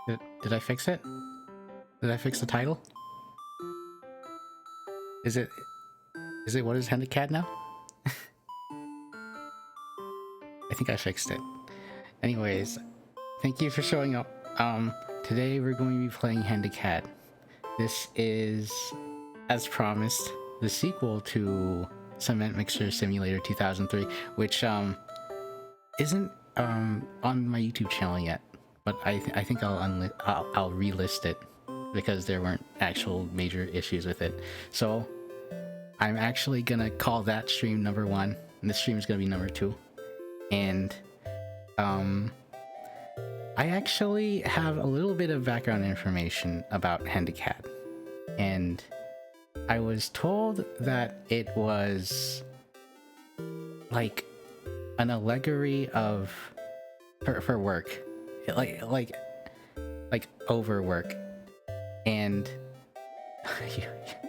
Did I fix it? Did I fix the title? Is it what is Hendecad now? I think I fixed it. Anyways, thank you for showing up. Today we're going to be playing Hendecad. This is, as promised, the sequel to Cement Mixer Simulator 2003, which isn't on my YouTube channel yet, but I think I'll relist it because there weren't actual major issues with it. So I'm actually gonna call that stream number 1, and this stream is gonna be number 2. And I actually have a little bit of background information about Hendecad, and I was told that it was like an allegory of for work, like overwork, and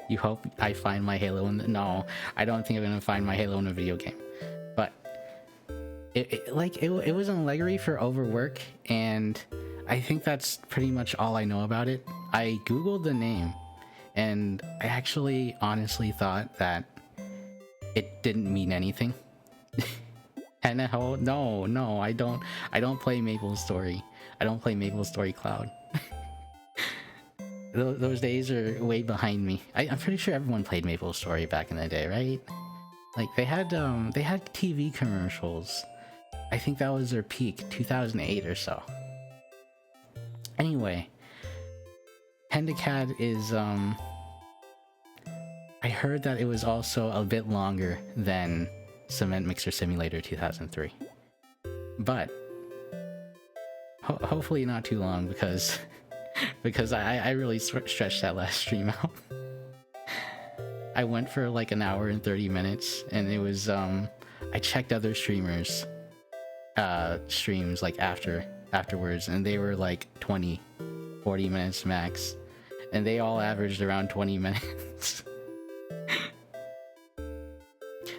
you hope I find my Halo in the, no, I don't think I'm gonna find my Halo in a video game, but it was an allegory for overwork, and I think that's pretty much all I know about it. I googled the name, and I actually honestly thought that it didn't mean anything. And no, I don't play MapleStory. I don't play MapleStory Cloud. Those days are way behind me. I'm pretty sure everyone played MapleStory back in the day, right? Like they had TV commercials. I think that was their peak, 2008 or so. Anyway, Hendecad is I heard that it was also a bit longer than Cement Mixer Simulator 2003, but hopefully not too long, because I really stretched that last stream out. I went for like an hour and 30 minutes, and it was I checked other streamers streams like afterwards, and they were like 20-40 minutes max, and they all averaged around 20 minutes.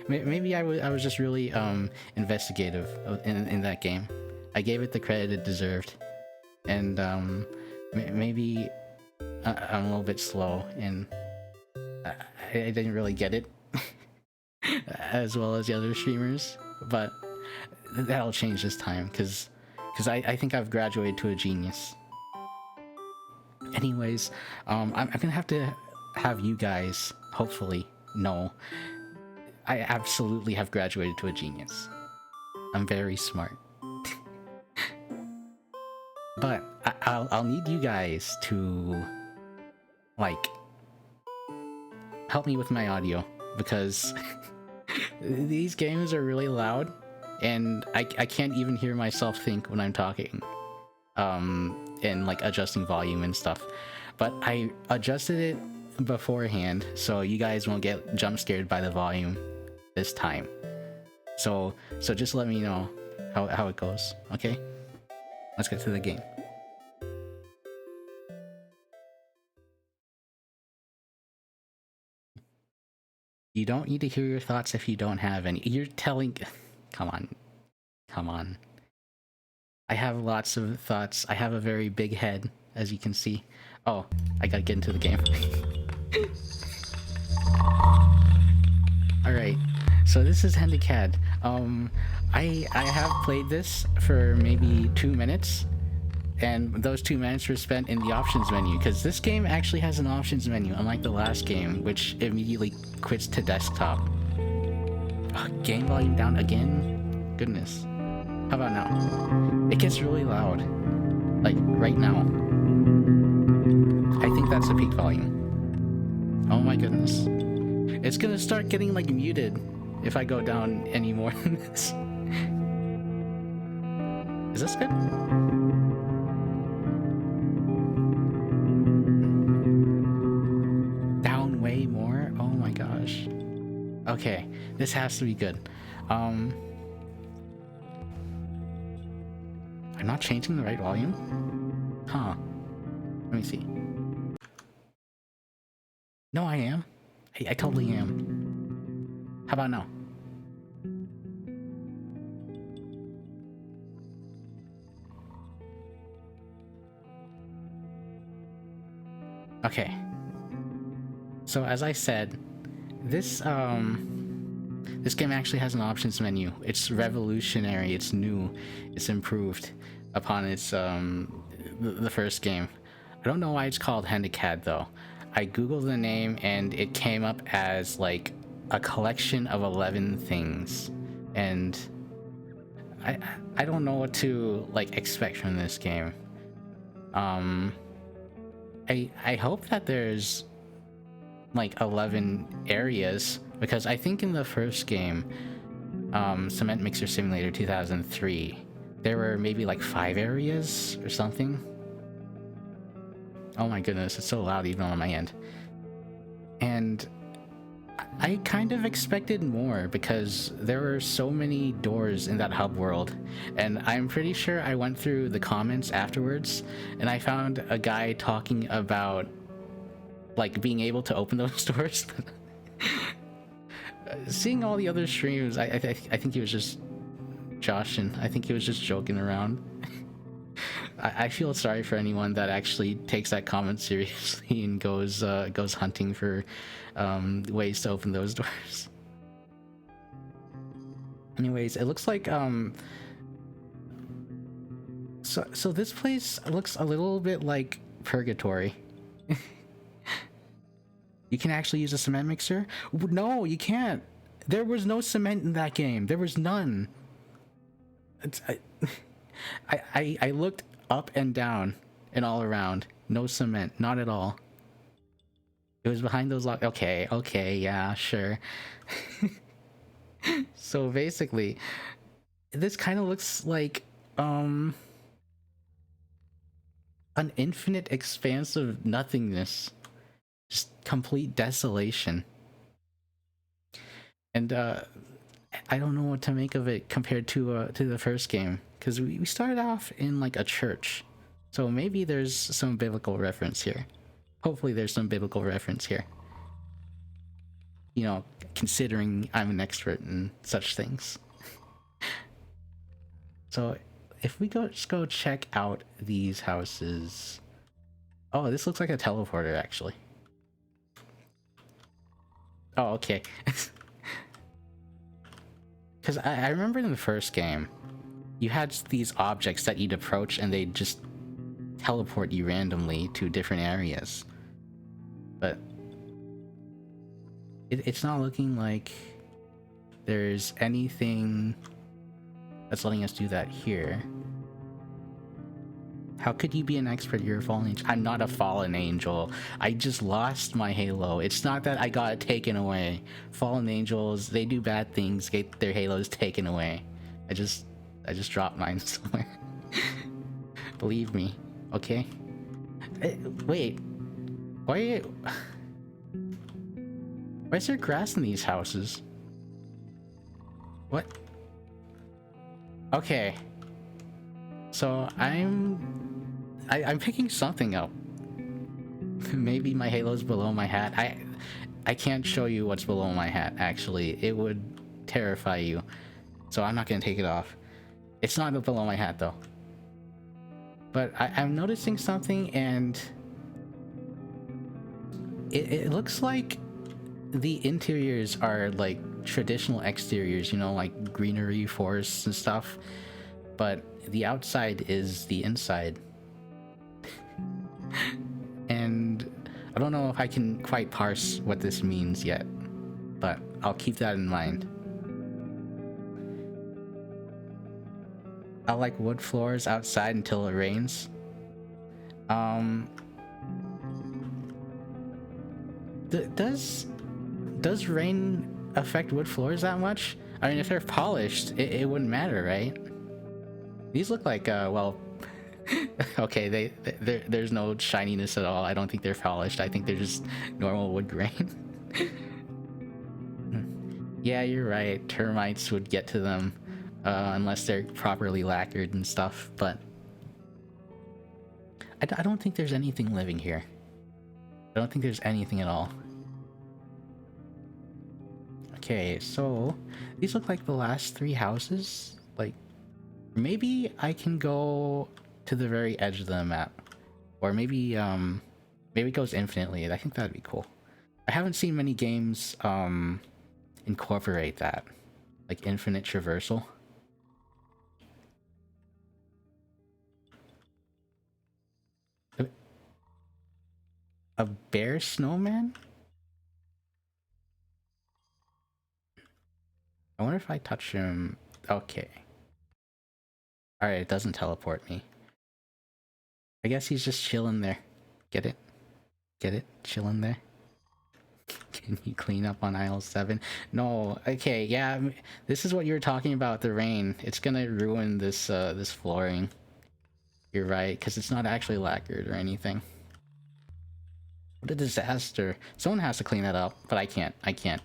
Maybe I was just really investigative in that game. I gave it the credit it deserved, and maybe I'm a little bit slow, and I didn't really get it as well as the other streamers, but that'll change this time, because I think I've graduated to a genius. Anyways, I'm gonna have to have you guys hopefully know I absolutely have graduated to a genius. I'm very smart. But I'll need you guys to like help me with my audio, because these games are really loud, and I can't even hear myself think when I'm talking, and like adjusting volume and stuff. But I adjusted it beforehand so you guys won't get jump scared by the volume this time. So just let me know how it goes, okay? Let's get to the game. You don't need to hear your thoughts if you don't have any. You're telling... Come on. I have lots of thoughts. I have a very big head, as you can see. Oh, I gotta get into the game. Alright, so this is Hendecad. I have played this for maybe 2 minutes, and those 2 minutes were spent in the options menu, because this game actually has an options menu, unlike the last game, which immediately quits to desktop. Game volume down again? Goodness. How about now? It gets really loud. Like, right now. I think that's the peak volume. Oh my goodness. It's gonna start getting, like, muted if I go down any more than this. Is this good? Down way more? Oh my gosh. Okay, this has to be good. I'm not changing the right volume? Huh. Let me see. No, I am. I totally am. How about now? Okay. So as I said, this this game actually has an options menu. It's revolutionary, it's new, it's improved upon its the first game. I don't know why it's called Hendecad though. I googled the name and it came up as like a collection of 11 things, and I I don't know what to like expect from this game. Um, I hope that there's like 11 areas, because I think in the first game, Cement Mixer Simulator 2003, there were maybe like 5 areas or something. Oh my goodness, it's so loud even on my end. And I kind of expected more because there were so many doors in that hub world, and I'm pretty sure I went through the comments afterwards and I found a guy talking about like being able to open those doors. Seeing all the other streams, I think he was just joshing. I think he was just joking around. I feel sorry for anyone that actually takes that comment seriously and goes hunting for ways to open those doors. Anyways, it looks like so this place looks a little bit like purgatory. You can actually use a cement mixer? No, you can't. There was no cement in that game. There was none. I looked up and down and all around. No cement, not at all. It was behind those lock. Okay, yeah, sure. So basically, this kind of looks like an infinite expanse of nothingness. Just complete desolation. And I don't know what to make of it compared to the first game, because we started off in like a church, so maybe there's some biblical reference here. Hopefully there's some biblical reference here, you know, considering I'm an expert in such things. So if we just go check out these houses. Oh, this looks like a teleporter actually. Oh, okay. Because I remember in the first game, you had these objects that you'd approach and they'd just teleport you randomly to different areas. But it's not looking like there's anything that's letting us do that here. How could you be an expert? You're a fallen angel. I'm not a fallen angel. I just lost my halo. It's not that I got it taken away. Fallen angels, they do bad things, get their halos taken away. I just dropped mine somewhere. Believe me, okay? Wait, why is there grass in these houses? What? Okay. So I'm picking something up. Maybe my halo's below my hat. I can't show you what's below my hat, actually. It would terrify you. So I'm not gonna take it off. It's not below my hat though. But I'm noticing something, and it looks like the interiors are like traditional exteriors, you know, like greenery, forests and stuff. But the outside is the inside. And I don't know if I can quite parse what this means yet, but I'll keep that in mind. I like wood floors outside until it rains. Does rain affect wood floors that much? I mean, if they're polished, it wouldn't matter, right? These look like, well, okay, there's no shininess at all. I don't think they're polished. I think they're just normal wood grain. Yeah, you're right. Termites would get to them unless they're properly lacquered and stuff, but I don't think there's anything living here. I don't think there's anything at all. Okay, so these look like the last 3 houses. Like, maybe I can go to the very edge of the map, or maybe Maybe it goes infinitely. I think that'd be cool. I haven't seen many games incorporate that, like infinite traversal. A bear snowman? I wonder if I touch him. Okay. Alright, it doesn't teleport me. I guess he's just chilling there. Get it? Get it? Chilling there. Can you clean up on aisle 7? No. Okay, yeah. This is what you were talking about, the rain. It's gonna ruin this this flooring. You're right, because it's not actually lacquered or anything. What a disaster. Someone has to clean that up, but I can't. I can't.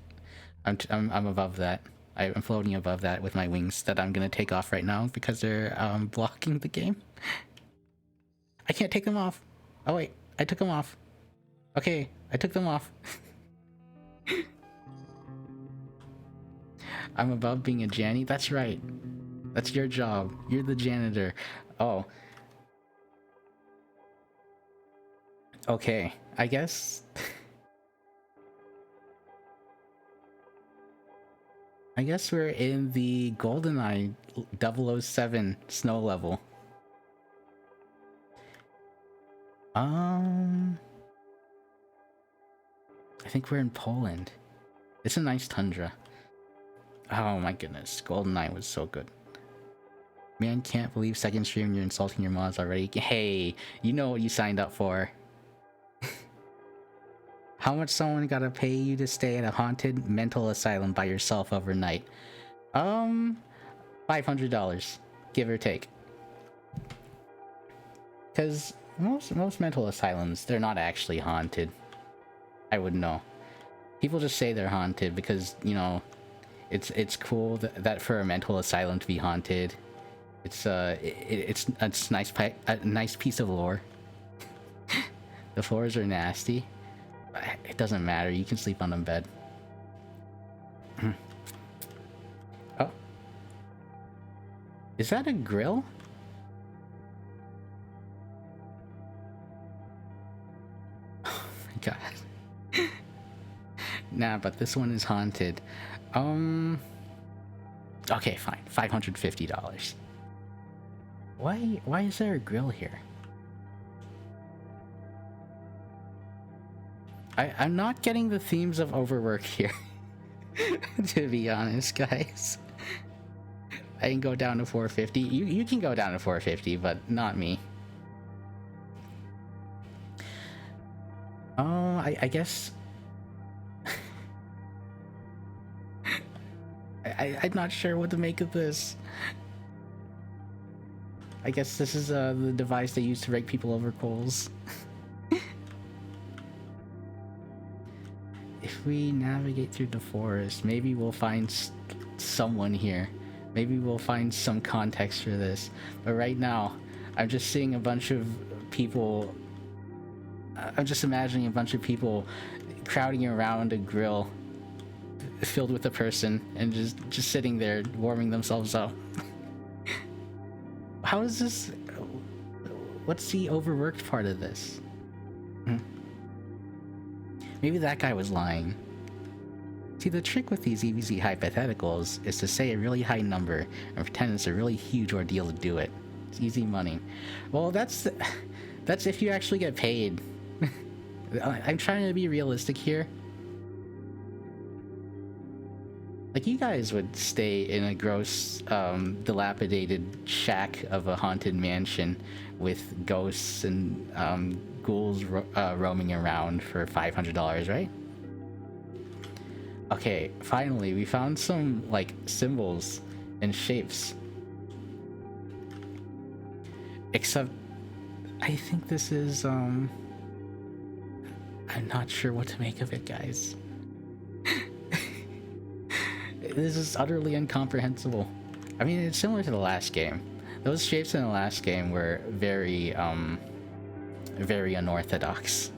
I'm above that. I'm floating above that with my wings that I'm gonna take off right now because they're blocking the game. I can't take them off. Oh wait, I took them off. Okay, I took them off. I'm above being a Janny. That's right. That's your job. You're the janitor. Oh. Okay, I guess... I guess we're in the GoldenEye 007 snow level. I think we're in Poland. It's a nice tundra. Oh my goodness, GoldenEye was so good. Man, can't believe second stream you're insulting your mods already. Hey, you know what you signed up for. How much someone gotta pay you to stay at a haunted mental asylum by yourself overnight? $500, give or take. Because most mental asylums, they're not actually haunted. I would know. People just say they're haunted because, you know, it's cool that for a mental asylum to be haunted. It's it's nice a nice piece of lore. The floors are nasty. It doesn't matter. You can sleep on the bed. Oh, is that a grill? Oh my god. Nah, but this one is haunted. Okay, fine. $550. Why is there a grill here? I'm not getting the themes of overwork here. To be honest, guys. I can go down to 450. You can go down to 450, but not me. Oh, I guess... I'm not sure what to make of this. I guess this is the device they use to rake people over coals. If we navigate through the forest, maybe we'll find someone here. Maybe we'll find some context for this. But right now, I'm just seeing a bunch of people... I'm just imagining a bunch of people crowding around a grill filled with a person and just sitting there warming themselves up. How is this... What's the overworked part of this? Maybe that guy was lying. See, the trick with these easy hypotheticals is to say a really high number and pretend it's a really huge ordeal to do it. It's easy money. Well, that's if you actually get paid. I'm trying to be realistic here. Like, you guys would stay in a gross, dilapidated shack of a haunted mansion with ghosts and ghouls roaming around for $500, right? Okay, finally, we found some, like, symbols and shapes. Except, I think this is, I'm not sure what to make of it, guys. This is utterly incomprehensible. I mean, it's similar to the last game. Those shapes in the last game were very, very unorthodox.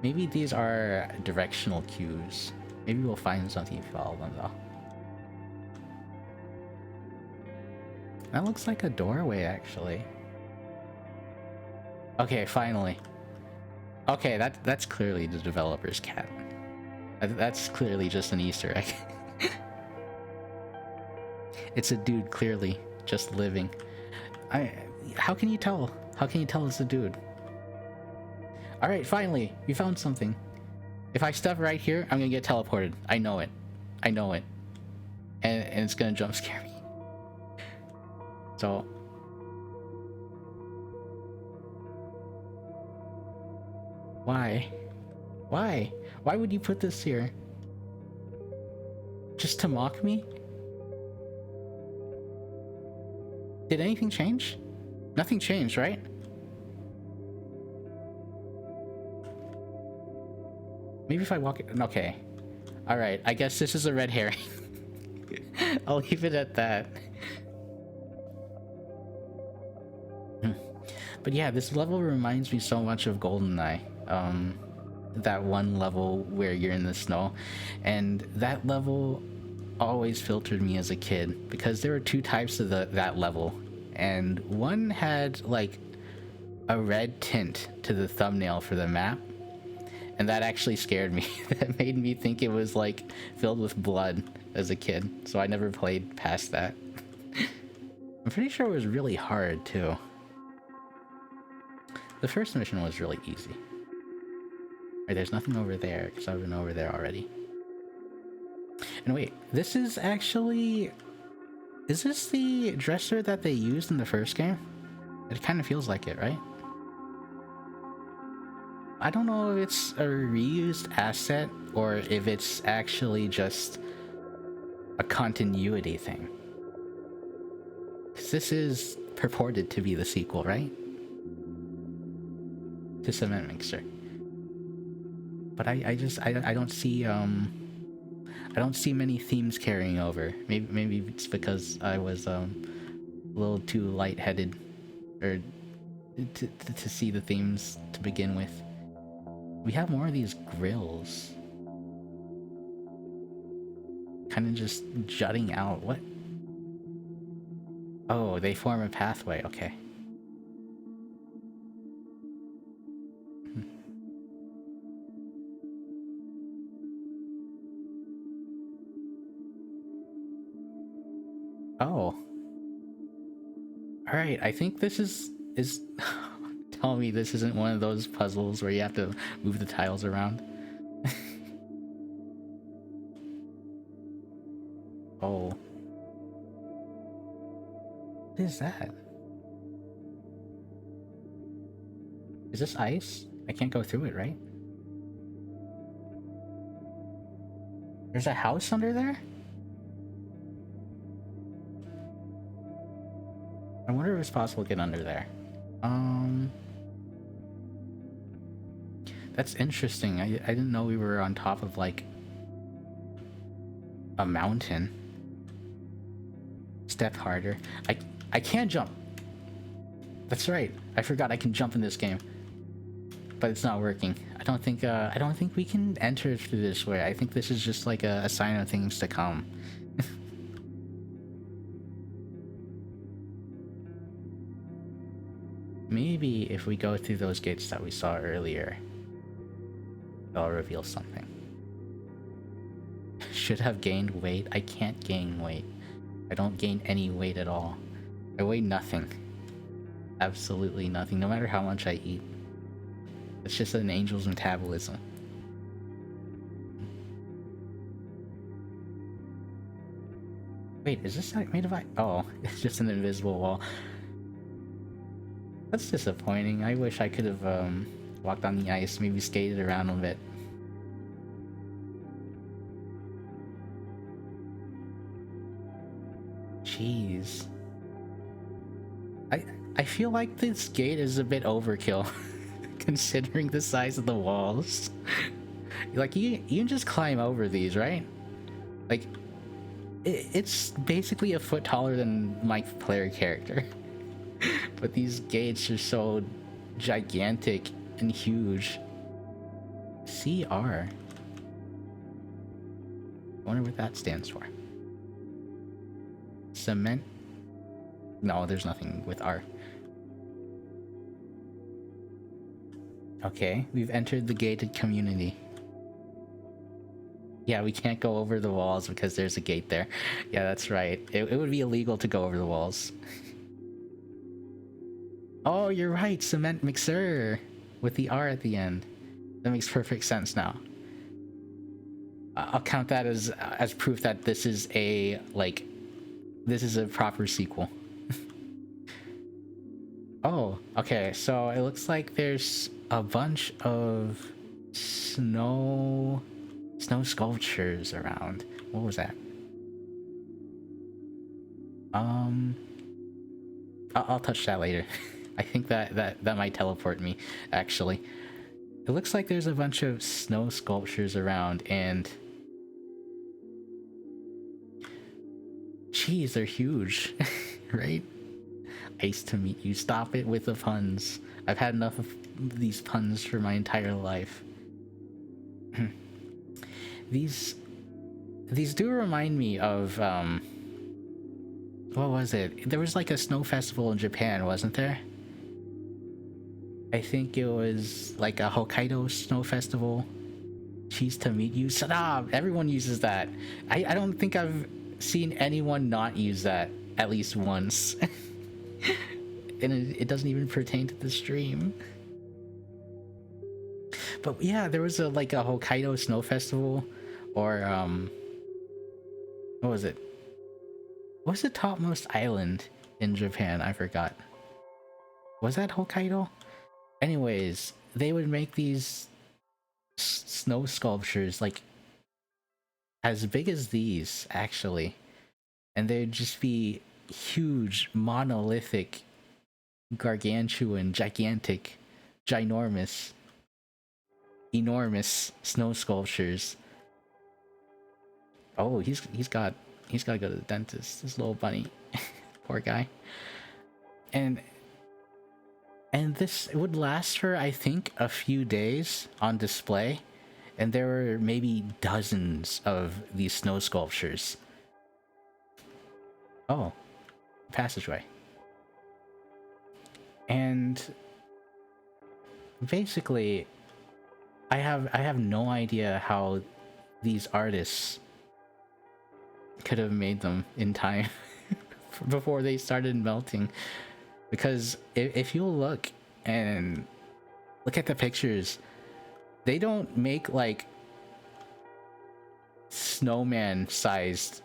Maybe these are directional cues. Maybe we'll find something if you follow them, though. That looks like a doorway, actually. Okay, finally. Okay, that's clearly the developer's cat. That's clearly just an Easter egg. It's a dude, clearly, just living. How can you tell? How can you tell it's a dude? Alright, finally, we found something. If I step right here, I'm gonna get teleported. I know it. I know it. And it's gonna jump scare me. So... Why? Why? Why would you put this here? Just to mock me? Did anything change? Nothing changed, right? Maybe if I walk it... Okay. Alright, I guess this is a red herring. I'll leave it at that. But yeah, this level reminds me so much of GoldenEye. That one level where you're in the snow. And that level always filtered me as a kid, because there were two types of that level. And one had, like, a red tint to the thumbnail for the map. And that actually scared me. That made me think it was, like, filled with blood as a kid. So I never played past that. I'm pretty sure it was really hard, too. The first mission was really easy. Right, there's nothing over there, because I've been over there already. And wait, this is actually... Is this the dresser that they used in the first game? It kind of feels like it, right? I don't know if it's a reused asset, or if it's actually just a continuity thing. Because this is purported to be the sequel, right? To Cement Mixer. But I don't see I don't see many themes carrying over. Maybe it's because I was a little too lightheaded, or to see the themes to begin with. We have more of these grills, kind of just jutting out. What? Oh, they form a pathway. Okay. Oh. Alright, I think this is... Tell me this isn't one of those puzzles where you have to move the tiles around. Oh. What is that? Is this ice? I can't go through it, right? There's a house under there? I wonder if it's possible to get under there. That's interesting. I didn't know we were on top of, like, a mountain. Step harder. I can't jump. That's right. I forgot I can jump in this game. But it's not working. I don't think we can enter through this way. I think this is just like a sign of things to come. Maybe if we go through those gates that we saw earlier, they'll reveal something. Should have gained weight. I can't gain weight. I don't gain any weight at all. I weigh nothing. Absolutely nothing, no matter how much I eat. It's just an angel's metabolism. Wait, is this made of ice? Oh, it's just an invisible wall. That's disappointing. I wish I could have walked on the ice, maybe skated around a bit. Jeez. I feel like this gate is a bit overkill, considering the size of the walls. Like, you can just climb over these, right? Like, it's basically a foot taller than my player character. But these gates are so gigantic and huge. CR. I wonder what that stands for. Cement? No, there's nothing with R. Okay, we've entered the gated community. Yeah, we can't go over the walls because there's a gate there. Yeah, that's right. It would be illegal to go over the walls. Oh, you're right, cement mixer with the R at the end. That makes perfect sense now. I'll count that as proof that this is a proper sequel. Oh, okay. So it looks like there's a bunch of snow sculptures around. What was that? I'll touch that later. I think that might teleport me, actually. It looks like there's a bunch of snow sculptures around, and geez, they're huge, right? Nice to meet you. Stop it with the puns. I've had enough of these puns for my entire life. These do remind me of what was it? There was like a snow festival in Japan, wasn't there? I think it was like a Hokkaido snow festival. Cheese to meet you. Sadab! Everyone uses that. I don't think I've seen anyone not use that at least once. And it doesn't even pertain to the stream. But yeah, there was like a Hokkaido snow festival, or what was it? What's the topmost island in Japan? I forgot. Was that Hokkaido? Anyways, they would make these snow sculptures like as big as these, actually, and they'd just be huge, monolithic, gargantuan, gigantic, ginormous, enormous snow sculptures. Oh, he's got to go to the dentist. This little bunny, poor guy. And this would last for, I think, a few days on display, and there were maybe dozens of these snow sculptures. Oh, passageway. And basically, I have no idea how these artists could have made them in time before they started melting, because if you look at the pictures, they don't make like snowman sized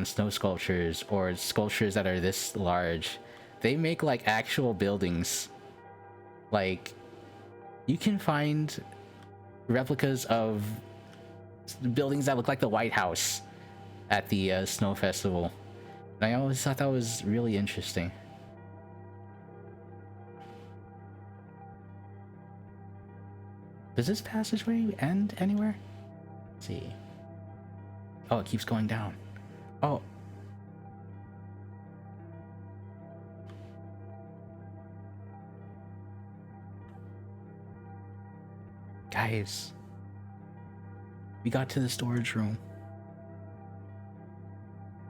snow sculptures or sculptures that are this large. They make like actual buildings. Like, you can find replicas of buildings that look like the White House at the snow festival. And I always thought that was really interesting. Does this passageway end anywhere? Let's see. Oh, it keeps going down. Oh. Guys, we got to the storage room.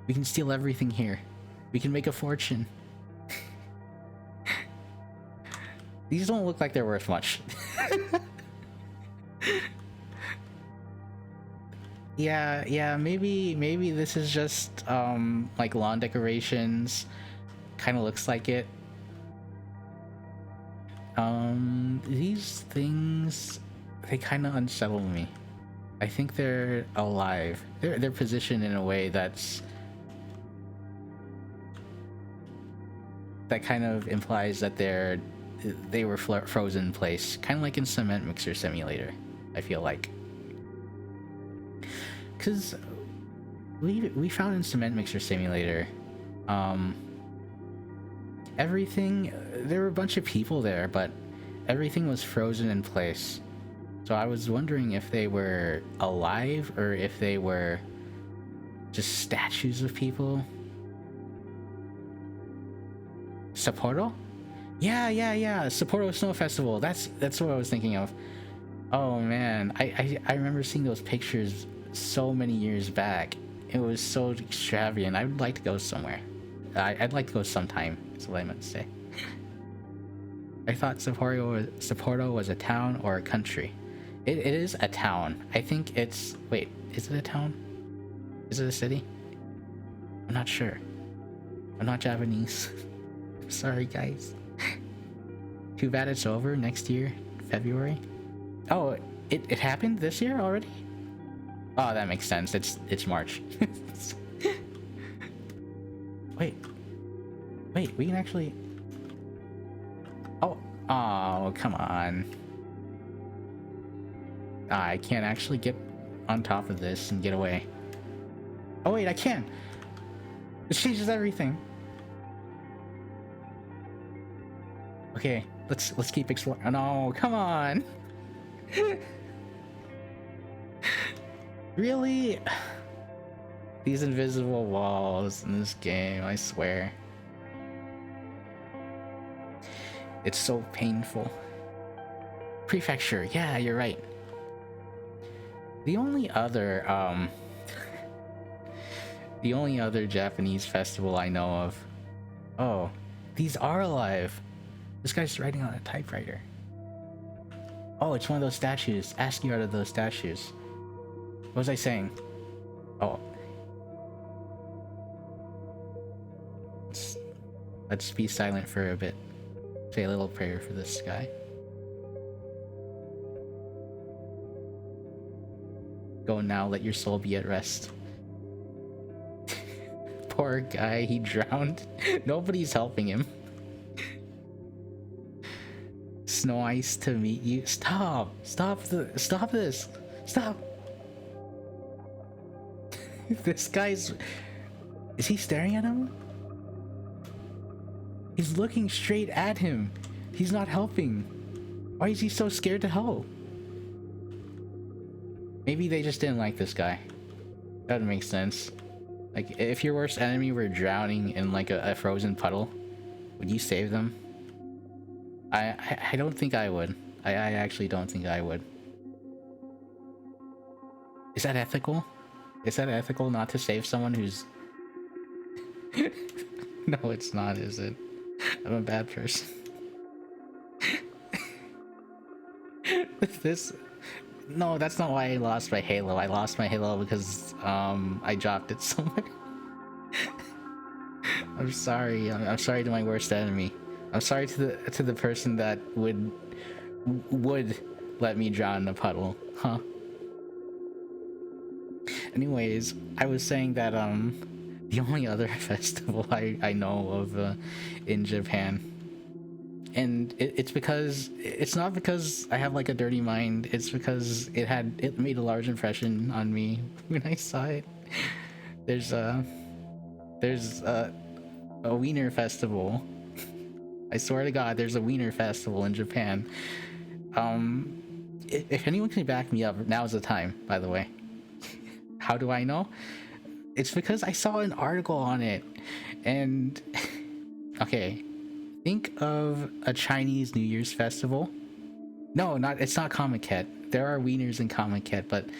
We can steal everything here. We can make a fortune. These don't look like they're worth much. Yeah, maybe this is just like lawn decorations. Kind of looks like it. These things, they kind of unsettle me. I think they're alive. They're positioned in a way that kind of implies that they were frozen in place, kind of like in Cement Mixer Simulator, I feel like. Because we found in Cement Mixer Simulator, everything, there were a bunch of people there, but everything was frozen in place. So I was wondering if they were alive or if they were just statues of people. Sapporo? Yeah, Sapporo Snow Festival. That's what I was thinking of. Oh man, I remember seeing those pictures so many years back. It was so extravagant. I would like to go somewhere. I'd like to go sometime, is what I meant to say. I thought Sapporo was a town or a country. It is a town. I think it's... Wait, is it a town? Is it a city? I'm not sure. I'm not Japanese. Sorry, guys. Too bad it's over next year, February. Oh, it happened this year already? Oh, that makes sense. It's March. Wait, we can actually... Oh, come on. I can't actually get on top of this and get away. Oh wait, I can. It changes everything. Okay, let's keep exploring. Oh, no, come on. Really? These invisible walls in this game, I swear. It's so painful. Prefecture, yeah, you're right. The only other Japanese festival I know of. Oh, these are alive. This guy's writing on a typewriter. Oh, it's one of those statues. Ask you out of those statues. What was I saying? Oh. Let's be silent for a bit. Say a little prayer for this guy. Go now, let your soul be at rest. Poor guy, he drowned. Nobody's helping him. Snow ice to meet you. Stop! Stop this! Stop! This guy's... Is he staring at him? He's looking straight at him. He's not helping. Why is he so scared to help? Maybe they just didn't like this guy. That would make sense. Like, if your worst enemy were drowning in like a frozen puddle, would you save them? I don't think I would. I actually don't think I would. Is that ethical? Is that ethical not to save someone who's... No, it's not, is it? I'm a bad person. This... No, that's not why I lost my Halo. I lost my Halo because I dropped it somewhere. I'm sorry. I'm sorry to my worst enemy. I'm sorry to the person that would let me drown in a puddle, huh? Anyways, I was saying that the only other festival I know of in Japan, and it's because it's not because I have like a dirty mind. It's because it made a large impression on me when I saw it. There's a wiener festival. I swear to God, there's a wiener festival in Japan. If anyone can back me up, now's the time, by the way. How do I know? It's because I saw an article on it. And okay, think of a Chinese New Year's festival. No, it's not Comiket. There are wieners in Comiket, but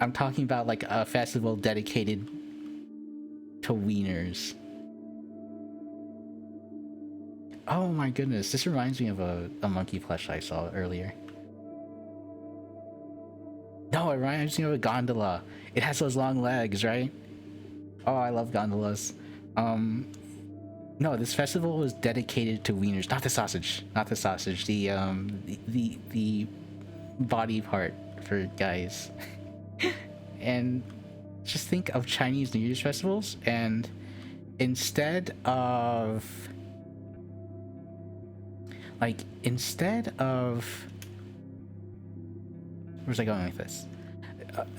I'm talking about like a festival dedicated to wieners. Oh my goodness, this reminds me of a monkey plush I saw earlier. No, it reminds me of a gondola. It has those long legs, right? Oh, I love gondolas. No, this festival was dedicated to wieners, not the sausage, the body part for guys. And just think of Chinese New Year's festivals, and instead of where's I going with this?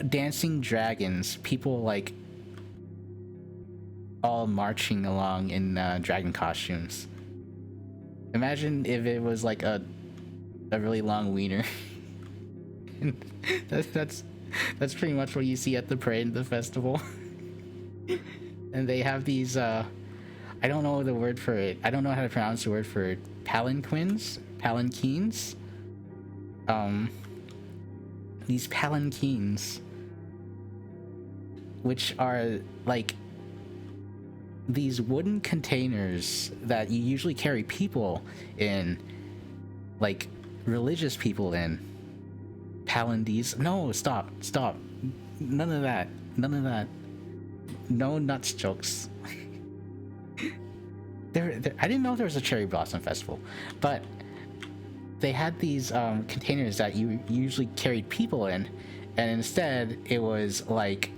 Dancing dragons, people like all marching along in dragon costumes. Imagine if it was like a really long wiener. that's pretty much what you see at the parade, the festival. And they have these I don't know the word for it. I don't know how to pronounce the word for it. Palanquins. These palanquins, which are like these wooden containers that you usually carry people in, like religious people in. Palandes. No, stop. None of that. None of that. No nuts jokes. I didn't know there was a cherry blossom festival, but they had these containers that you usually carried people in, and instead it was like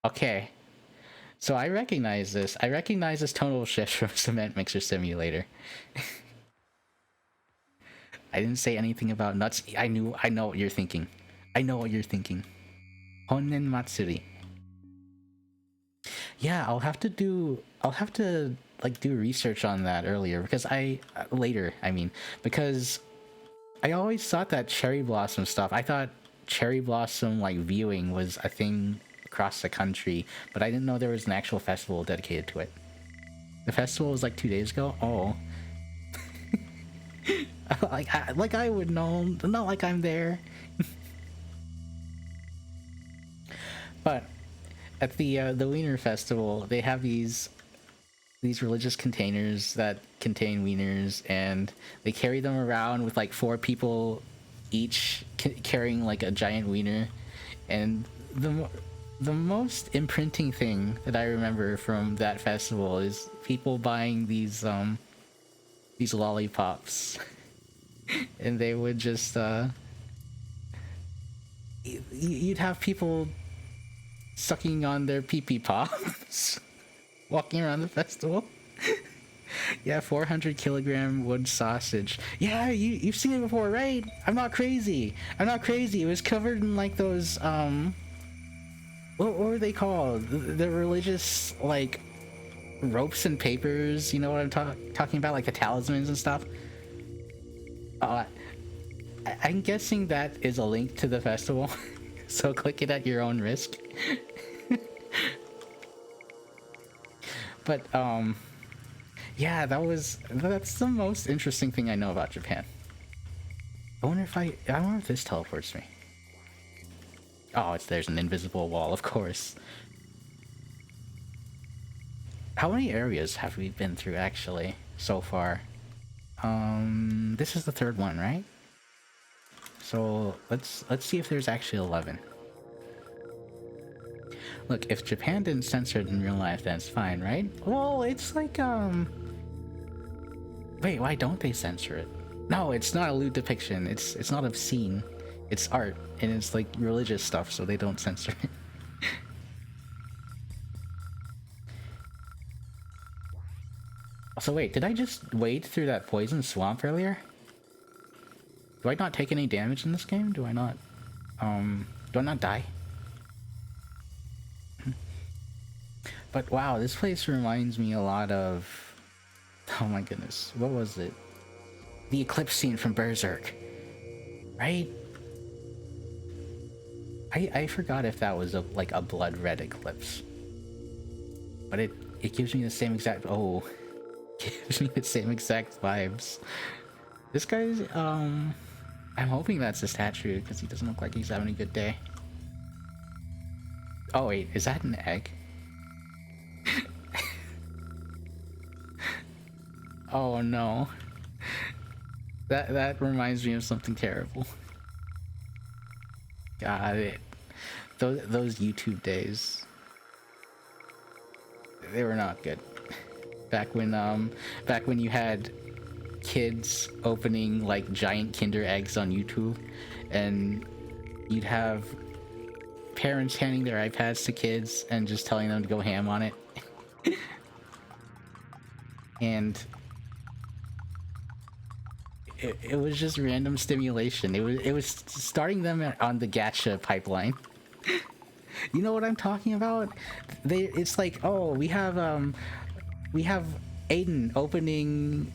okay. So I recognize this. I recognize this tonal shift from Cement Mixer Simulator. I didn't say anything about nuts. I know what you're thinking. I know what you're thinking. Honnen Matsuri. Yeah, I'll have to like do research on that earlier because I mean, because I always thought that cherry blossom stuff. I thought cherry blossom like viewing was a thing across the country, but I didn't know there was an actual festival dedicated to it. The festival was like 2 days ago. Oh, like I would know. Not like I'm there. But at the Wiener Festival, they have these religious containers that contain wieners, and they carry them around with like 4 people each carrying like a giant wiener. And the most imprinting thing that I remember from that festival is people buying these lollipops, and they would just you'd have people sucking on their pee-pee pops walking around the festival. Yeah, 400 kilogram wood sausage. Yeah, you've seen it before, right? I'm not crazy. It was covered in like those what were they called? The religious like ropes and papers. You know what I'm talking about, like the talismans and stuff. I'm guessing that is a link to the festival, so click it at your own risk. But yeah, that's the most interesting thing I know about Japan. I wonder if this teleports me. Oh, there's an invisible wall, of course. How many areas have we been through actually so far? This is the 3rd one, right? So let's see if there's actually 11. Look, if Japan didn't censor it in real life, then it's fine, right? Well, it's like wait, why don't they censor it? No, it's not a lewd depiction. It's not obscene. It's art, and it's like religious stuff, so they don't censor it. So wait, did I just wade through that poison swamp earlier? Do I not take any damage in this game? Do I not die? But wow, this place reminds me a lot of... Oh my goodness, what was it? The eclipse scene from Berserk, right? I forgot if that was like a blood red eclipse, but it gives me the same exact gives me the same exact vibes. This guy's I'm hoping that's a statue because he doesn't look like he's having a good day. Oh wait, is that an egg? Oh no. That reminds me of something terrible. Got it. Those YouTube days, they were not good. Back when you had kids opening like giant Kinder eggs on YouTube, and you'd have parents handing their iPads to kids and just telling them to go ham on it. And it was just random stimulation. It was starting them on the gacha pipeline. You know what I'm talking about? It's like, oh, we have Aiden opening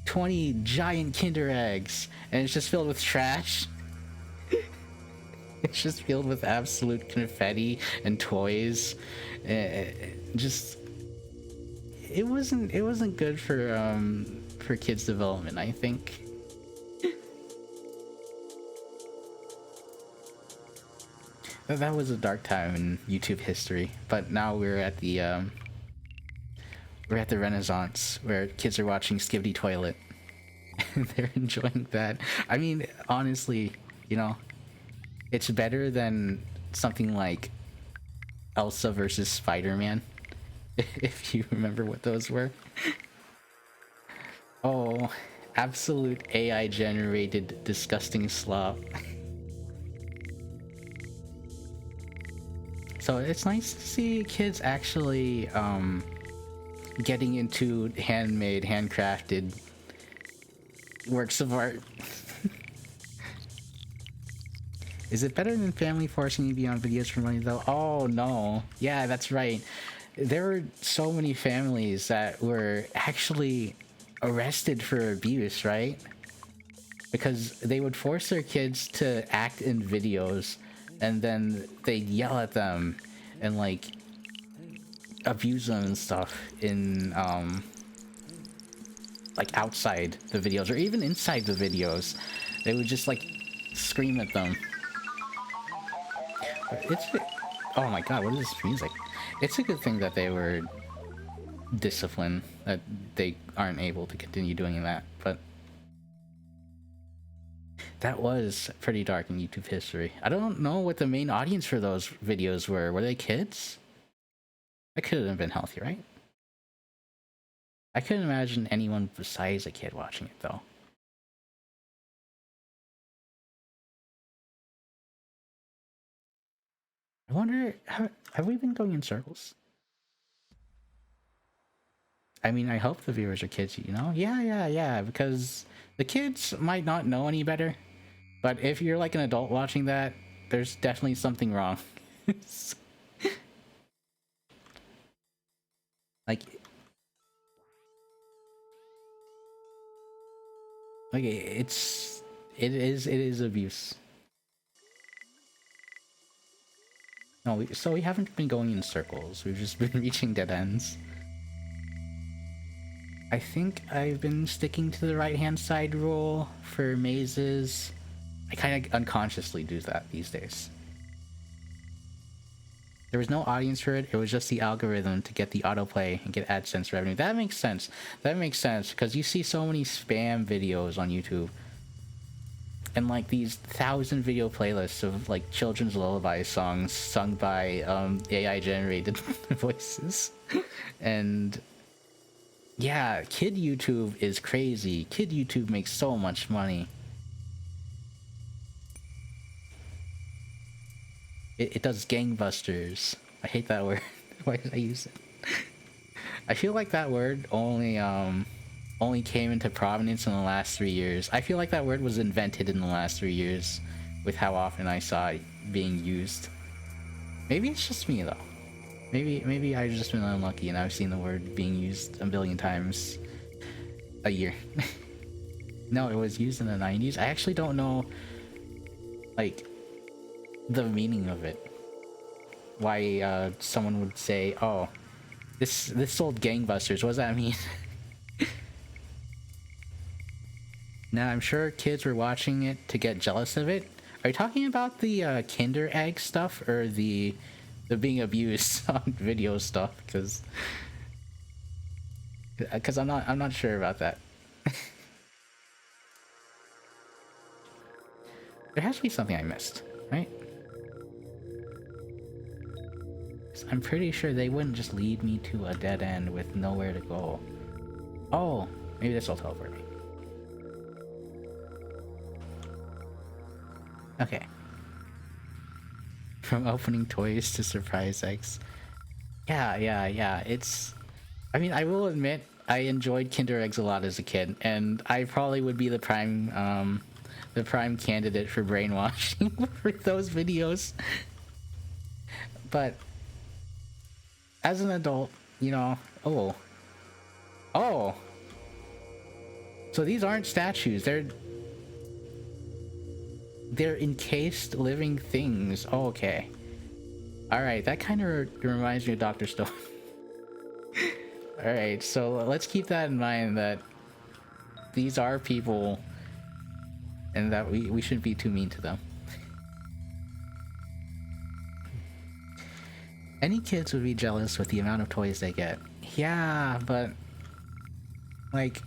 20 giant Kinder eggs, and it's just filled with trash. It's just filled with absolute confetti and toys. Just it wasn't good for kids' development, I think. That was a dark time in YouTube history, but now we're at the we're at the Renaissance where kids are watching Skibidi Toilet. And they're enjoying that. I mean, honestly, you know, it's better than something like Elsa versus Spider-Man. If you remember what those were. Oh, absolute AI generated disgusting slop. So it's nice to see kids actually getting into handmade, handcrafted works of art. Is it better than family forcing you to be on videos for money though? Oh no. Yeah, that's right. There were so many families that were actually arrested for abuse, right? Because they would force their kids to act in videos and then they'd yell at them and like abuse them and stuff in like outside the videos or even inside the videos. They would just like scream at them. It's, oh my god, what is this music? It's a good thing that they were disciplined, that they aren't able to continue doing that, but that was pretty dark in YouTube history. I don't know what the main audience for those videos were. Were they kids? That couldn't have been healthy, right? I couldn't imagine anyone besides a kid watching it, though. I wonder, have we been going in circles? I mean, I hope the viewers are kids, you know? Yeah, because the kids might not know any better, but if you're like an adult watching that, there's definitely something wrong. Like, okay, it is abuse. No, so we haven't been going in circles. We've just been reaching dead ends. I think I've been sticking to the right-hand side rule for mazes. I kind of unconsciously do that these days. There was no audience for it. It was just the algorithm to get the autoplay and get AdSense revenue. That makes sense. That makes sense because you see so many spam videos on YouTube. And like these 1,000 video playlists of like children's lullaby songs sung by AI generated voices. And yeah, kid YouTube is crazy. Kid YouTube makes so much money. It does gangbusters. I hate that word. Why did I use it? I feel like that word only came into prominence in the last 3 years. I feel like that word was invented in the last 3 years with how often I saw it being used. Maybe it's just me though. Maybe I've just been unlucky and I've seen the word being used a billion times a year. No, it was used in the 90s. I actually don't know like the meaning of it. Why someone would say, "Oh, this sold gangbusters." What does that mean? Now, I'm sure kids were watching it to get jealous of it. Are you talking about the Kinder Egg stuff or the being abused on video stuff? Because I'm not sure about that. There has to be something I missed, right? I'm pretty sure they wouldn't just lead me to a dead end with nowhere to go. Oh, maybe this will teleport me. Okay. From opening toys to surprise eggs. Yeah. It's... I mean, I will admit, I enjoyed Kinder Eggs a lot as a kid, and I probably would be the prime candidate for brainwashing for those videos. But as an adult, you know, oh. So these aren't statues, they're encased living things. Oh, okay. Alright, that kind of reminds me of Dr. Stone. Alright, so let's keep that in mind, that these are people and that we shouldn't be too mean to them. Any kids would be jealous with the amount of toys they get. Yeah, but like,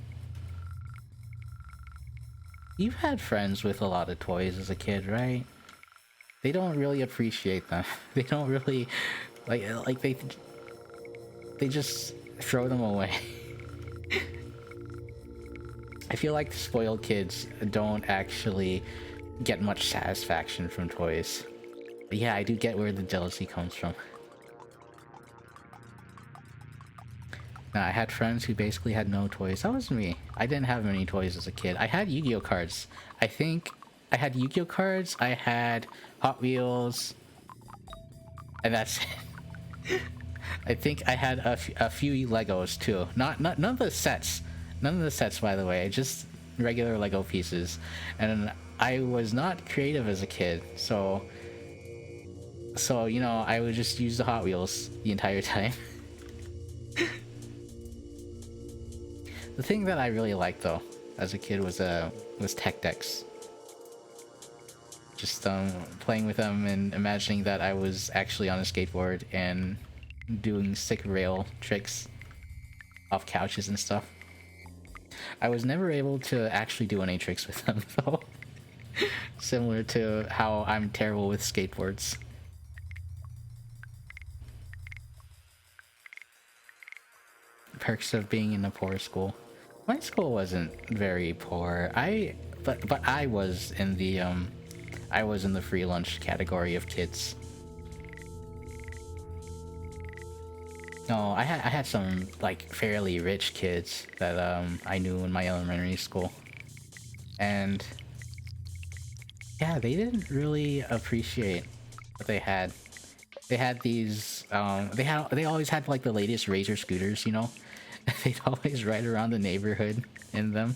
you've had friends with a lot of toys as a kid, right? They don't really appreciate them. They don't really like they just throw them away. I feel like spoiled kids don't actually get much satisfaction from toys. But yeah, I do get where the jealousy comes from. Now, I had friends who basically had no toys. That was me. I didn't have many toys as a kid. I had Yu-Gi-Oh cards. I think I had Yu-Gi-Oh cards, I had Hot Wheels, and that's it. I think I had a few Legos too. None of the sets. None of the sets, by the way. Just regular Lego pieces. And I was not creative as a kid, so you know, I would just use the Hot Wheels the entire time. The thing that I really liked though, as a kid, was tech decks. Just playing with them and imagining that I was actually on a skateboard and doing sick rail tricks off couches and stuff. I was never able to actually do any tricks with them though. Similar to how I'm terrible with skateboards. Perks of being in a poor school. My school wasn't very poor. But I was in the free lunch category of kids. No, I had some like fairly rich kids that I knew in my elementary school. And yeah, they didn't really appreciate what they had. They had these they always had like the latest Razor scooters, you know? They'd always ride around the neighborhood in them.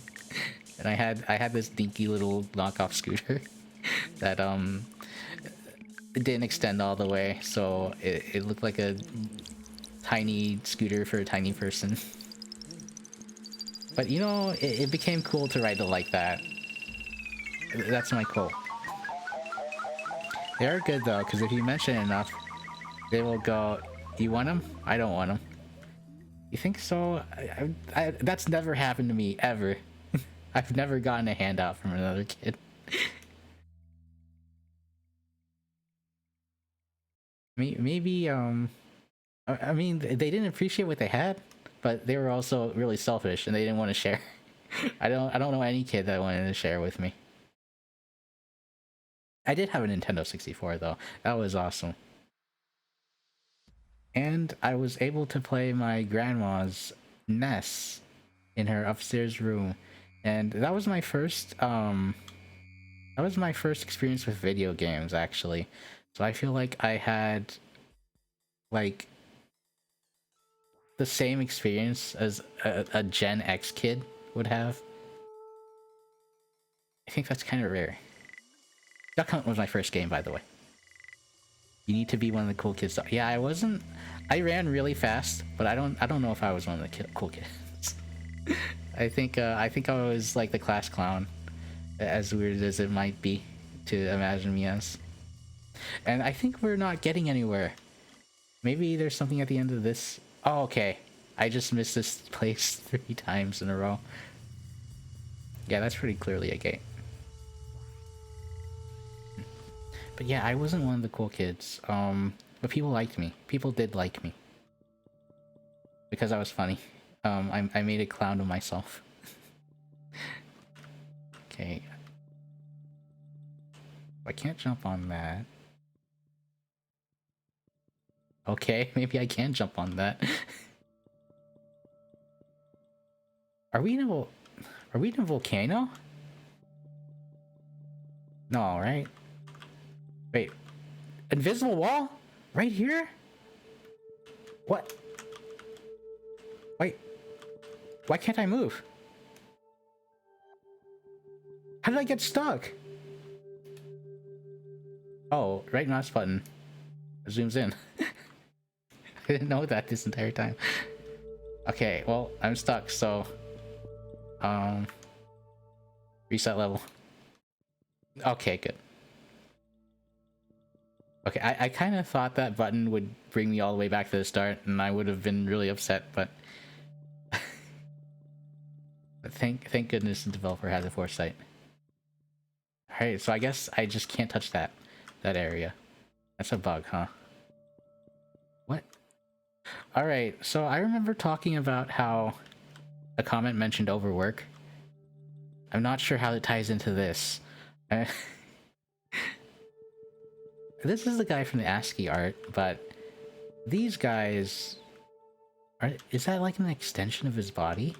And I had this dinky little knockoff scooter that it didn't extend all the way, so it looked like a tiny scooter for a tiny person. But you know, it became cool to ride it like that. That's my quote. They're good though, because if you mention enough, they will go, "You want them? I don't want them." You think so? That's never happened to me ever. I've never gotten a handout from another kid. Maybe I mean, they didn't appreciate what they had, but they were also really selfish and they didn't want to share. I don't know any kid that wanted to share with me. I did have a Nintendo 64 though. That was awesome. And I was able to play my grandma's NES in her upstairs room. And that was my first experience with video games actually. So I feel like I had like the same experience as a Gen X kid would have. I think that's kind of rare. Duck Hunt was my first game, by the way. You need to be one of the cool kids. Yeah, I wasn't. I ran really fast, but I don't know if I was one of the cool kids. I think I was like the class clown, as weird as it might be to imagine me as. And I think we're not getting anywhere. Maybe there's something at the end of this. Oh, okay. I just missed this place 3 times in a row. Yeah, that's pretty clearly a gate. But yeah, I wasn't one of the cool kids. But people liked me. People did like me. Because I was funny. I made a clown of myself. Okay. I can't jump on that. Okay, maybe I can jump on that. Are we in a volcano? No, right? Wait. Invisible wall? Right here? What? Wait. Why can't I move? How did I get stuck? Oh, right mouse button. Zooms in. I didn't know that this entire time. Okay, well, I'm stuck, so... Reset level. Okay, good. Okay, I kind of thought that button would bring me all the way back to the start, and I would have been really upset, but... but thank goodness the developer had the foresight. Alright, so I guess I just can't touch that area. That's a bug, huh? What? Alright, so I remember talking about how a comment mentioned overwork. I'm not sure how it ties into this. This is the guy from the ASCII art, but these guys... is that like an extension of his body?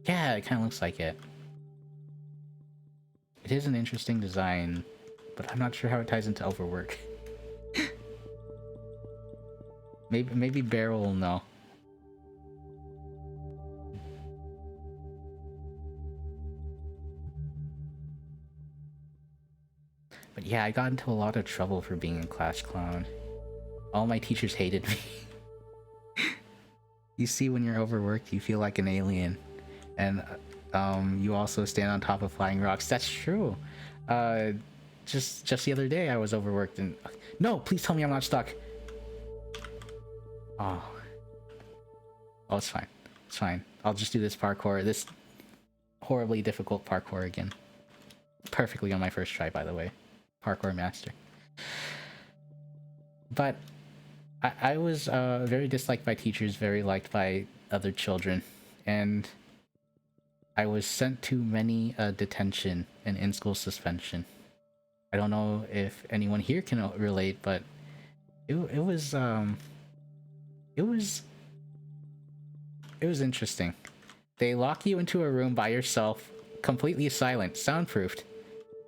Yeah, it kind of looks like it. It is an interesting design, but I'm not sure how it ties into overwork. maybe Bear will know. But yeah, I got into a lot of trouble for being a class clown. All my teachers hated me. You see, when you're overworked, you feel like an alien. And you also stand on top of flying rocks. That's true. Just the other day, I was overworked and... No, please tell me I'm not stuck. Oh, it's fine. It's fine. I'll just do this parkour. This horribly difficult parkour again. Perfectly on my first try, by the way. Parkour master. But I was very disliked by teachers, very liked by other children, and I was sent to many detention and in-school suspension. I don't know if anyone here can relate, but it was interesting. They lock you into a room by yourself, completely silent, soundproofed,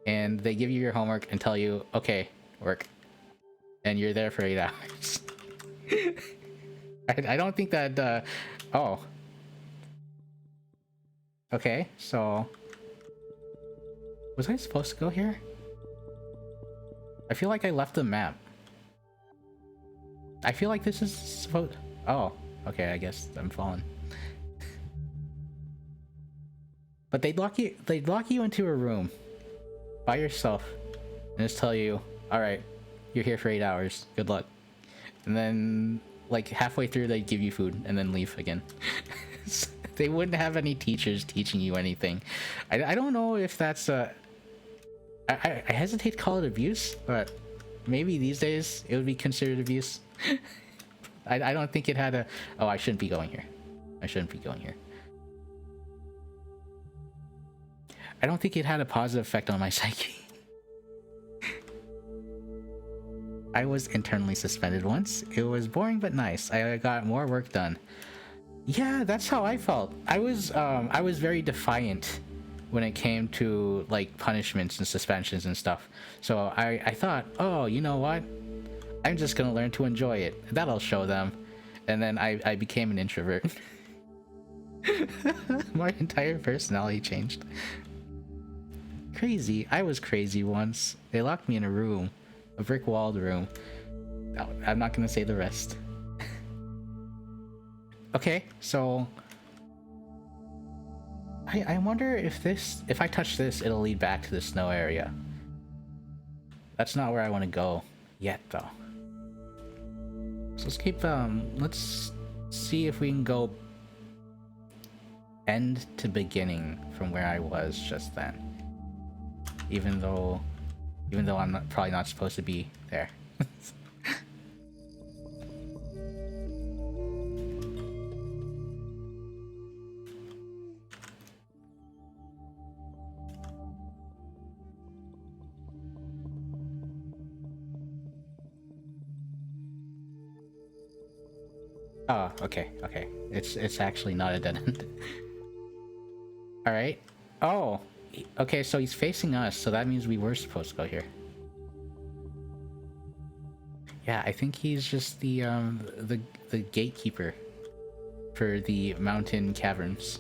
and they give you your homework and tell you, okay, work. And you're there for 8 hours. I don't think that, oh. Okay, so... Was I supposed to go here? I feel like I left the map. I feel like this is supposed... Oh, okay, I guess I'm falling. But they'd lock you into a room by yourself and just tell you, alright, you're here for 8 hours, good luck. And then, like, halfway through they'd give you food and then leave again. They wouldn't have any teachers teaching you anything. I don't know if that's I hesitate to call it abuse, but maybe these days it would be considered abuse. I don't think it had a... Oh, I shouldn't be going here. I shouldn't be going here. I don't think it had a positive effect on my psyche. I was internally suspended once. It was boring but nice. I got more work done. Yeah, that's how I felt. I was very defiant when it came to like punishments and suspensions and stuff. So I thought, oh, you know what? I'm just gonna learn to enjoy it. That'll show them. And then I became an introvert. My entire personality changed. Crazy. I was crazy once. They locked me in a room. A brick-walled room. I'm not gonna say the rest. Okay, so... I wonder if I touch this, it'll lead back to the snow area. That's not where I want to go yet, though. So let's keep, let's see if we can go end to beginning from where I was just then. Even though I'm probably not supposed to be there. Oh, okay. It's actually not a dead end. Alright. Oh, okay, so he's facing us, so that means we were supposed to go here. Yeah, I think he's just the gatekeeper for the mountain caverns.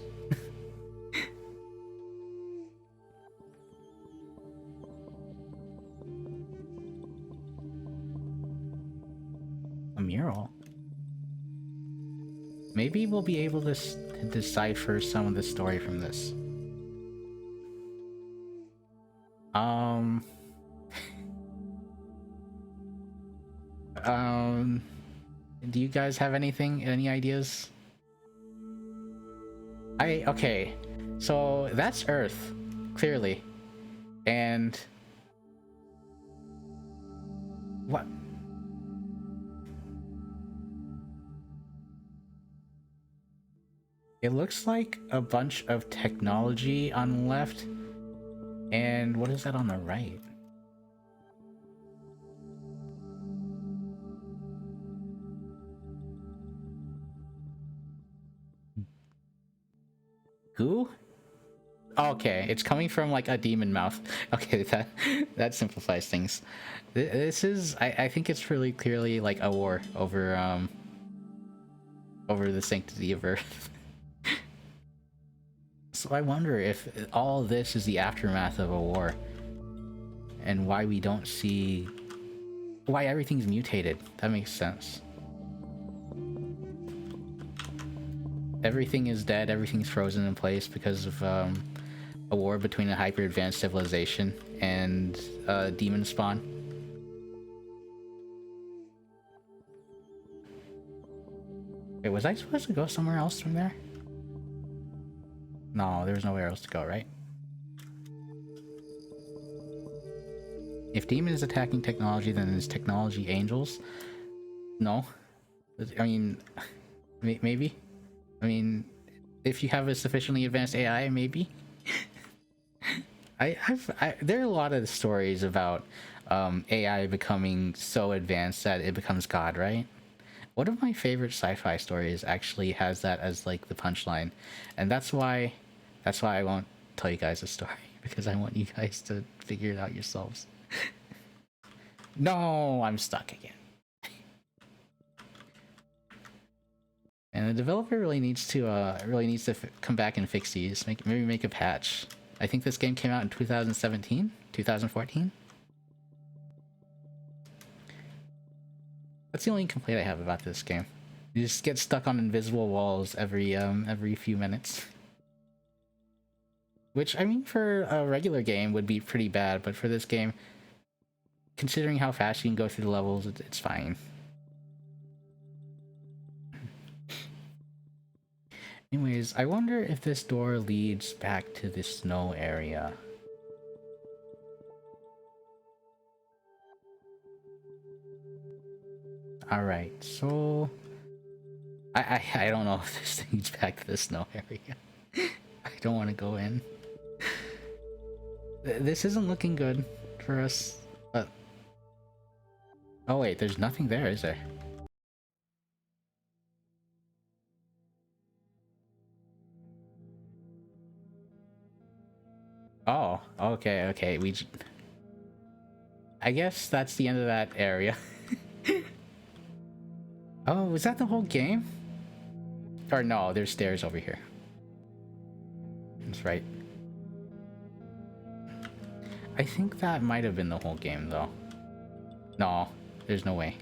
A mural? Maybe we'll be able to decipher some of the story from this. Um, do you guys have anything? Any ideas? Okay, so that's Earth, clearly, and what? It looks like a bunch of technology on the left, and what is that on the right? Goo? Okay, it's coming from like a demon mouth. Okay, that simplifies things. This is, I think it's really clearly like a war over the sanctity of Earth. So I wonder if all this is the aftermath of a war, and why we don't see why everything's mutated. That makes sense. Everything is dead, everything's frozen in place because of a war between a hyper-advanced civilization and demon spawn. Wait, was I supposed to go somewhere else from there? No, there's nowhere else to go, right? If demon is attacking technology, then is technology angels? No. I mean, maybe? I mean, if you have a sufficiently advanced AI, maybe? There are a lot of stories about AI becoming so advanced that it becomes God, right? One of my favorite sci-fi stories actually has that as like the punchline, and that's why I won't tell you guys a story, because I want you guys to figure it out yourselves. No, I'm stuck again. And the developer really needs to come back and fix these. Maybe make a patch. I think this game came out in 2017, 2014. That's the only complaint I have about this game. You just get stuck on invisible walls every few minutes. Which, I mean, for a regular game would be pretty bad, but for this game, considering how fast you can go through the levels, it's fine. Anyways, I wonder if this door leads back to the snow area. Alright, so... I don't know if this leads back to the snow area. I don't want to go in. This isn't looking good for us, but... Oh wait, there's nothing there, is there? Oh, okay, I guess that's the end of that area. Oh, was that the whole game? Or no, there's stairs over here. That's right. I think that might have been the whole game, though. No, there's no way.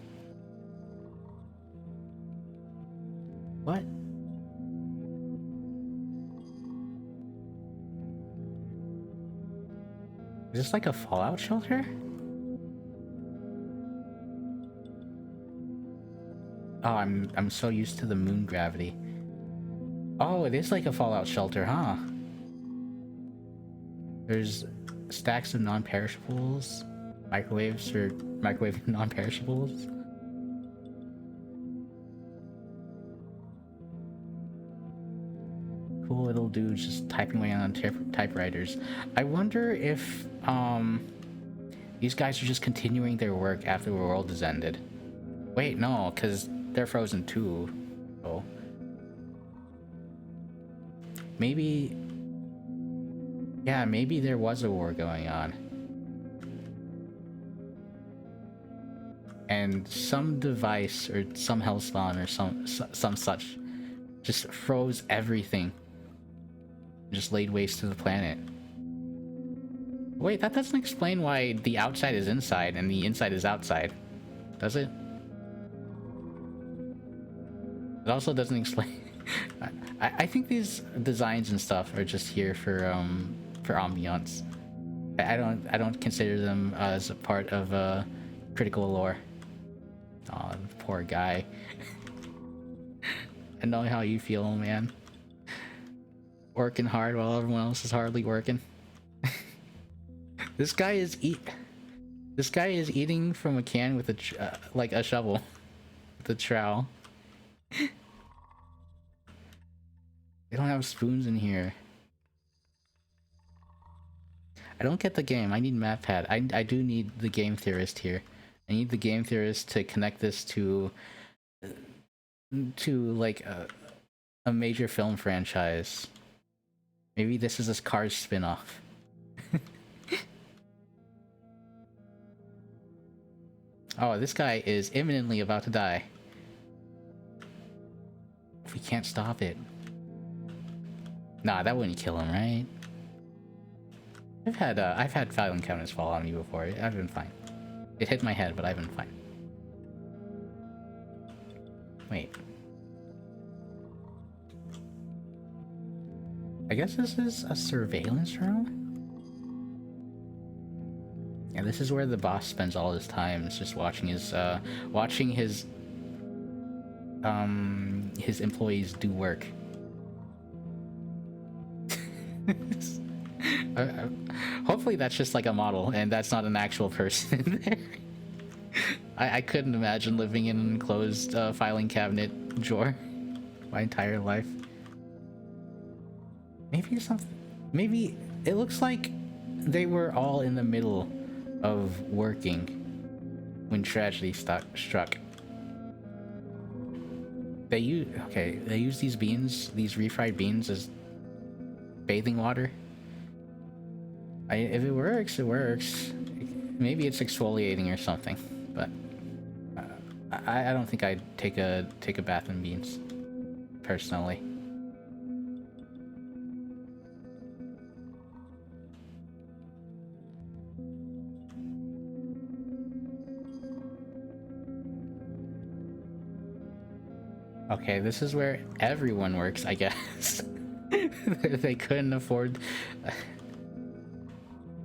What? Is this like a fallout shelter? Oh, I'm so used to the moon gravity. Oh, it is like a fallout shelter, huh? There's stacks of non-perishables, microwaves for microwave non-perishables. Cool little dudes just typing away on typewriters. I wonder if these guys are just continuing their work after the world has ended. Wait, no, because they're frozen too. So maybe, yeah, maybe there was a war going on, and some device or some hellspawn or some such just froze everything, just laid waste to the planet. Wait, that doesn't explain why the outside is inside and the inside is outside, does it? It also doesn't explain. I think these designs and stuff are just here for ambiance. I don't consider them as a part of critical lore. Oh, poor guy. I know how you feel, man. Working hard while everyone else is hardly working. This guy is eating from a can with like a shovel, with a trowel. They don't have spoons in here. I don't get the game. I need map pad. I do need the game theorist here. I need the game theorist to connect this to like a major film franchise. Maybe this is a Cars spin-off. Oh, this guy is imminently about to die. If we can't stop it. Nah, that wouldn't kill him, right? I've had filing cabinets fall on me before. I've been fine. It hit my head, but I've been fine. Wait. I guess this is a surveillance room? Yeah, this is where the boss spends all his time. It's just watching his employees do work. Hopefully that's just like a model and that's not an actual person in there. I couldn't imagine living in an enclosed filing cabinet drawer my entire life. Maybe it looks like they were all in the middle of working when tragedy struck. They use these beans, these refried beans, as bathing water. If it works, it works. Maybe it's exfoliating or something, but I don't think I'd take a bath in beans, personally. Okay, this is where everyone works, I guess. They couldn't afford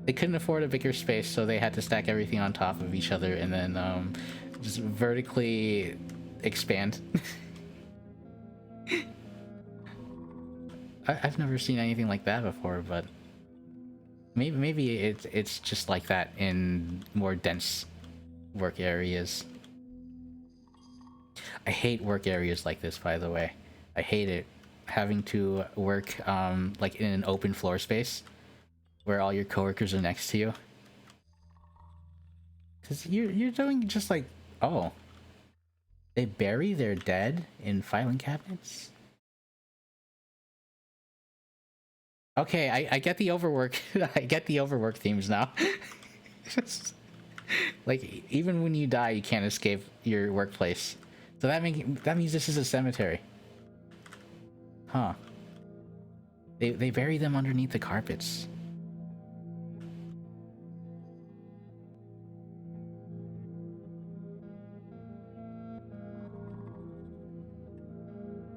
a bigger space, so they had to stack everything on top of each other and then just vertically expand. I've never seen anything like that before, but maybe it's just like that in more dense work areas. I hate work areas like this, by the way. I hate it. Having to work like in an open floor space where all your coworkers are next to you. Because you're doing just like, oh, they bury their dead in filing cabinets? Okay, I get the overwork. I get the overwork themes now. Like, even when you die, you can't escape your workplace. So that means this is a cemetery. Huh. They bury them underneath the carpets.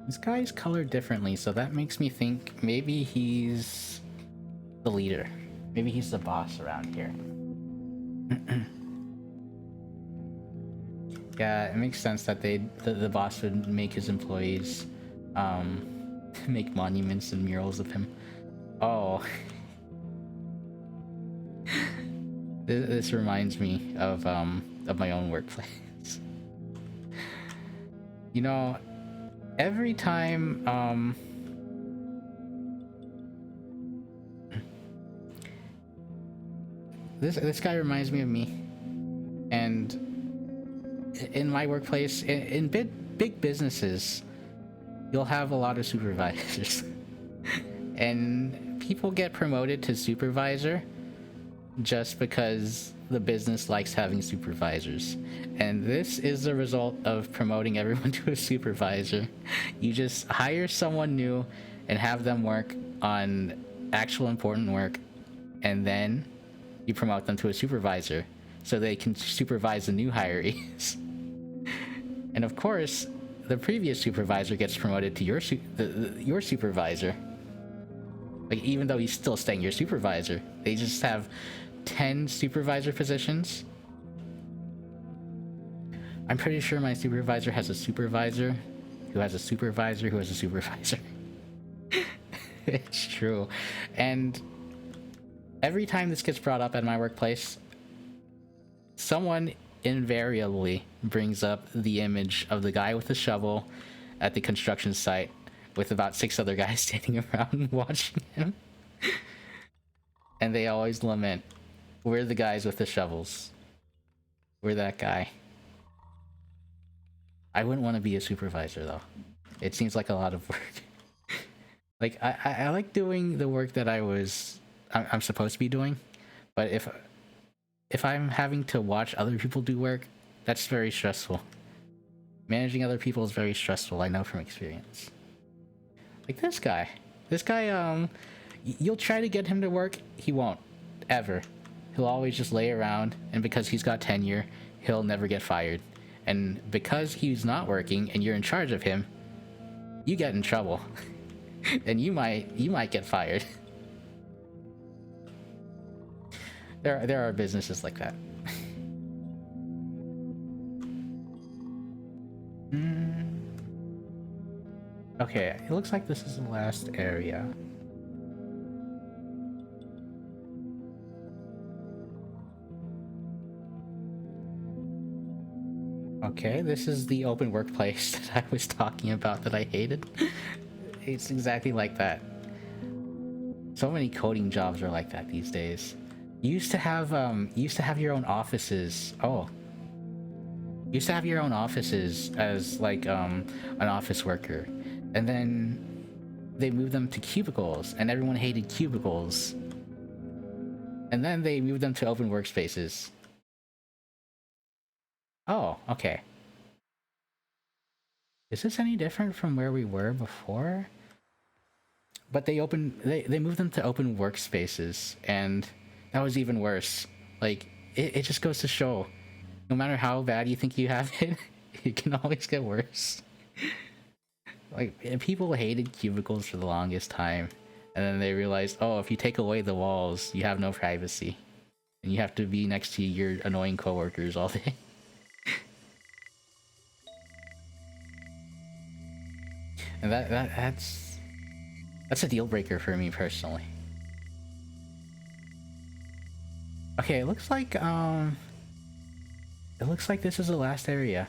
This guy's colored differently, so that makes me think maybe he's the leader. Maybe he's the boss around here. Yeah, it makes sense that the boss would make his employees make monuments and murals of him. Oh. This reminds me of my own workplace. You know, every time this guy reminds me of me, and in my workplace, in big businesses, you'll have a lot of supervisors. And people get promoted to supervisor just because the business likes having supervisors. And this is the result of promoting everyone to a supervisor. You just hire someone new and have them work on actual important work, and then you promote them to a supervisor so they can supervise the new hirees. And of course, the previous supervisor gets promoted to your supervisor. Like, even though he's still staying your supervisor, they just have 10 supervisor positions. I'm pretty sure my supervisor has a supervisor who has a supervisor who has a supervisor. It's true. And every time this gets brought up at my workplace, someone invariably brings up the image of the guy with the shovel at the construction site with about 6 other guys standing around watching him. And they always lament, we're the guys with the shovels. We're that guy. I wouldn't want to be a supervisor though. It seems like a lot of work. Like I like doing the work that I'm supposed to be doing, but if I'm having to watch other people do work, that's very stressful. Managing other people is very stressful, I know from experience. Like this guy. You'll try to get him to work, he won't. Ever. He'll always just lay around, and because he's got tenure, he'll never get fired. And because he's not working and you're in charge of him, you get in trouble. And you might get fired. There are businesses like that. Okay, it looks like this is the last area. Okay, this is the open workplace that I was talking about that I hated. It's exactly like that. So many coding jobs are like that these days. You used to have your own offices. Oh. You used to have your own offices as like an office worker. And then they moved them to cubicles and everyone hated cubicles. And then they moved them to open workspaces. Oh, okay. Is this any different from where we were before? But they moved them to open workspaces, and that was even worse. Like, it just goes to show, no matter how bad you think you have it, it can always get worse. Like, people hated cubicles for the longest time, and then they realized, oh, if you take away the walls, you have no privacy. And you have to be next to your annoying coworkers all day. And that's a deal breaker for me personally. Okay, it looks like this is the last area.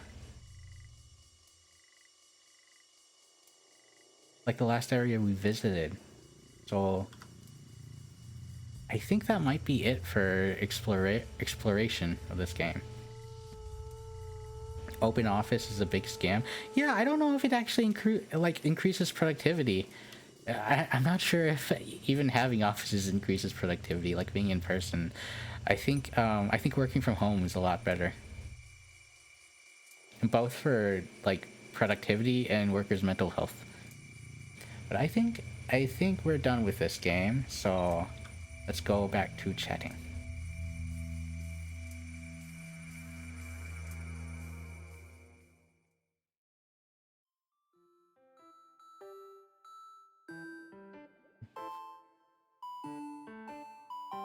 Like the last area we visited. So I think that might be it for exploration of this game. Open office is a big scam. Yeah, I don't know if it actually increases productivity. I'm not sure if even having offices increases productivity, like being in person. I think working from home is a lot better, both for like productivity and workers' mental health. But I think we're done with this game, so let's go back to chatting.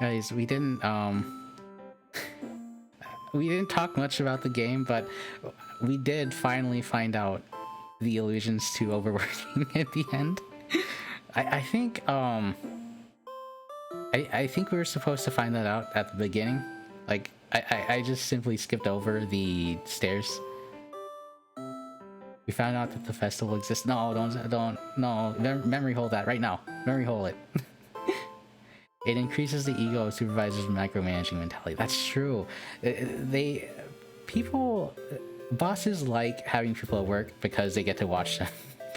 Guys, we didn't talk much about the game, but we did finally find out the allusions to overworking at the end. I think we were supposed to find that out at the beginning. Like I just simply skipped over the stairs. We found out that the festival exists. No, no. Memory hold that right now. Memory hold it. It increases the ego of supervisors' micromanaging mentality. That's true. Bosses like having people at work because they get to watch them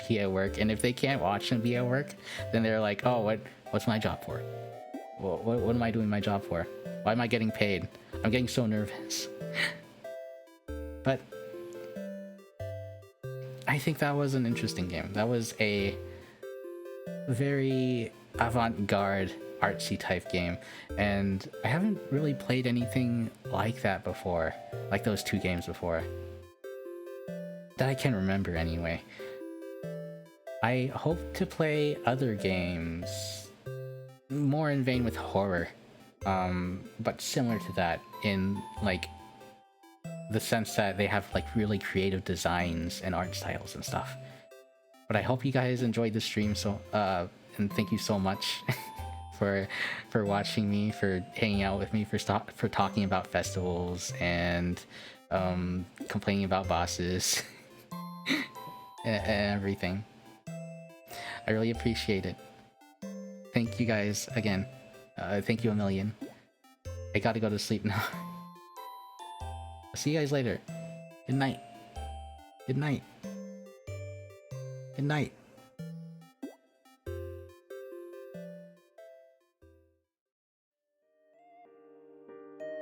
be at work. And if they can't watch them be at work, then they're like, oh, what's my job for? What am I doing my job for? Why am I getting paid? I'm getting so nervous. But I think that was an interesting game. That was a very avant-garde, artsy type game, and I haven't really played anything like that before, like those two games before, that I can remember anyway. I hope to play other games more in vein with horror, but similar to that, in like the sense that they have like really creative designs and art styles and stuff. But I hope you guys enjoyed the stream. So and thank you so much for watching me, for hanging out with me, for talking about festivals and complaining about bosses and everything. I really appreciate it. Thank you guys again. Thank you a million. I gotta go to sleep now. I'll see you guys later. Good night. Good night. Good night.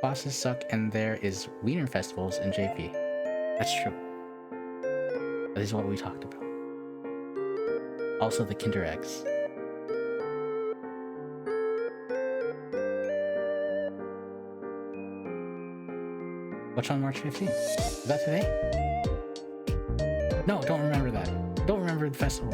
Bosses suck and there is wiener festivals in JP. That's true. That is what we talked about. Also the Kinder Eggs. What's on March 15th? Is that today? No, don't remember that. Don't remember the festival.